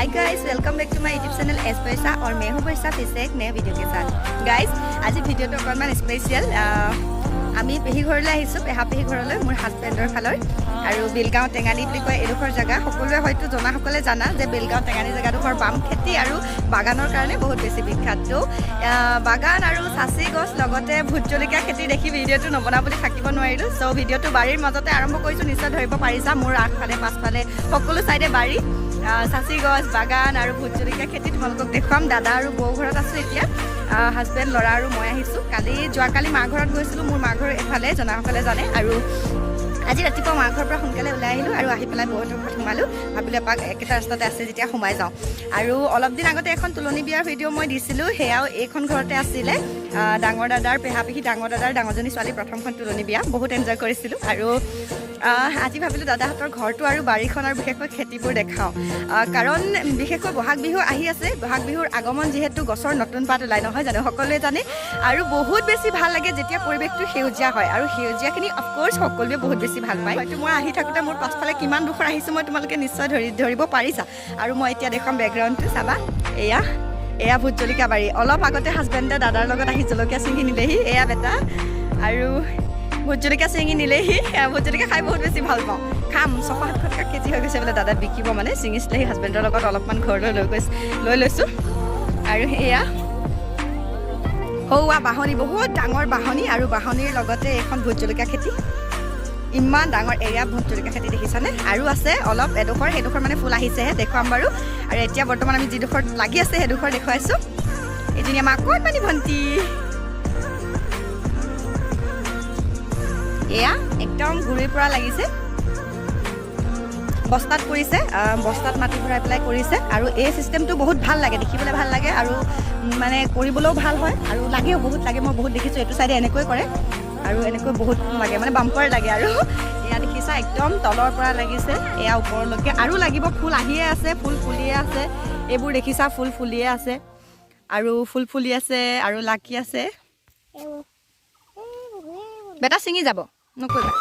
Hi guys, welcome back to my YouTube channel S पैसा और मैं हूं पैसा फिर से एक नया वीडियो के साथ। गाइस आज वीडियो तो अकमान स्पेशल आमी पेही घरले आहिसु पेहा पेही घरले मोर हाजबेंडर फाলৰ আৰু বেলগাঁও টেঙানী বুলি কয় এডোখৰ জায়গা সকলোৱে হয়তো জনা সকলে জানা যে বেলগাঁও টেঙানী জায়গাডোখৰ বাম খেতি আৰু বাগানৰ কাৰণে বহুত বেছি বিখ্যাত। তো বাগান আৰু চাচি গছ লগতে ভোট জলকীয়া খেতি দেখি ভিডিঅ'টো নবনা বুলি থাকিব নোৱাৰিলো। সো ভিডিঅ'টো বাৰীৰ মাজতে আৰম্ভ কৰিছো, নিশ্চয় ধৰিব পাৰিছা মোৰ আগফালে পাছফালে সকলো সাইডে বাৰী চাচি গছ বাগান আৰু ভোট জলকীয়া খেতি তোমালোকক দেখুৱাম। দাদা আৰু বৌ ঘৰত আছো এতিয়া, হাজবেণ্ড ল'ৰা আৰু মই আহিছোঁ। যোৱাকালি মা ঘৰত গৈছিলোঁ, মোৰ মা ঘৰ এফালে জনাসকলে জানে। আৰু আজি ৰাতিপুৱা মা ঘৰৰ পৰা সোনকালে ওলাই আহিলোঁ আৰু আহি পেলাই বৌহঁতৰ ঘৰত সোমালোঁ। ভাবিলোঁ এপাক একেটা ৰাস্তাতে আছে যেতিয়া সোমাই যাওঁ। আৰু অলপ দিন আগতে এখন তোলনি বিয়াৰ ভিডিঅ' মই দিছিলোঁ, সেয়াও এইখন ঘৰতে আছিলে। ডাঙৰ দাদাৰ পেহা পেহী ডাঙৰ দাদাৰ ডাঙৰজনী ছোৱালী প্ৰথমখন তোলনি বিয়া, বহুত এনজয় কৰিছিলোঁ। আৰু আজি ভাবিলোঁ দাদাহঁতৰ ঘৰটো আৰু বাৰীখন আৰু বিশেষকৈ খেতিবোৰ দেখাওঁ, কাৰণ বিশেষকৈ বহাগ বিহু আহি আছে। বহাগ বিহুৰ আগমন যিহেতু গছৰ নতুন পাত ওলাই, নহয় জানো, সকলোৱে জানে। আৰু বহুত বেছি ভাল লাগে যেতিয়া পৰিৱেশটো সেউজীয়া হয়, আৰু সেউজীয়াখিনি অফক'ৰ্চ সকলোৱে বহুত বেছি ভাল পায়। হয়তো মই আহি থাকোঁতে মোৰ পাছফালে কিমান ডোখৰ আহিছোঁ মই তোমালোকে নিশ্চয় ধৰিব পাৰিছা। আৰু মই এতিয়া দেখুৱাম বেকগ্ৰাউণ্ডটো চাবা। এয়া ভোট জলকীয়া বাৰী। অলপ আগতে হাজবেণ্ডে দাদাৰ লগত আহি জলকীয়া ছিঙি নিলেহি, এয়া বেটা। আৰু ভোট জলকীয়া ছিঙি নিলেহি। ভোট জলকীয়া খাই বহুত বেছি ভাল পাওঁ, খাম। 600-700 টকা কেজি হৈ গৈছে বোলে, দাদা বিকিব মানে ছিঙিছিলেহি হাজবেণ্ডৰ লগত অলপমান ঘৰলৈ লৈ লৈছোঁ। আৰু এয়া সৌৱা বাহনি, বহুত ডাঙৰ বাহনি, আৰু বাহনিৰ লগতে এইখন ভোট জলকীয়া খেতি। ইমান ডাঙৰ এৰিয়া ভোট জলকীয়া খেতি দেখিছানে? আৰু আছে অলপ এডোখৰ, সেইডোখৰ মানে ফুল আহিছেহে, দেখুৱাম বাৰু। আৰু এতিয়া বৰ্তমান আমি যিডোখৰ লাগি আছে সেইডোখৰ দেখুৱাইছোঁ। এজনী আমাৰ অকণমানি ভণ্টি, এয়া একদম গুৰিৰ পৰা লাগিছে, বস্তাত কৰিছে, বস্তাত মাটি ভৰাই পেলাই কৰিছে। আৰু এই চিষ্টেমটো বহুত ভাল লাগে, দেখিবলৈ ভাল লাগে, আৰু মানে কৰিবলৈও ভাল হয়, আৰু লাগেও বহুত লাগে। মই বহুত দেখিছোঁ এইটো চাইডে এনেকৈ কৰে, আৰু এনেকৈ বহুত লাগে, মানে বাম্পাৰ লাগে। আৰু এয়া দেখিছা একদম তলৰ পৰা লাগিছে এয়া ওপৰলৈকে, আৰু লাগিব। ফুল আহিয়ে আছে, ফুল ফুলিয়ে আছে, এইবোৰ দেখিছা ফুল ফুলিয়ে আছে, আৰু ফুল ফুলি আছে, আৰু লাগি আছে। বেটা ছিঙি যাব নকৰিবা।